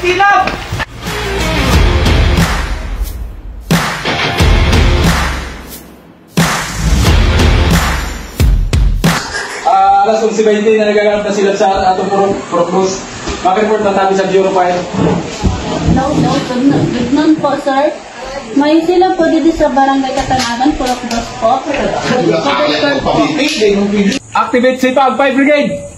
Silap! Alas 11:20 na nagaganap na sila sa atong Puro Cruz. Mag-report na namin sa Bureau File. No, good noon po, sir. May sila po dito sa Barangay Katanagan, Puro Cruz po. Activate Sipag 5 Brigade!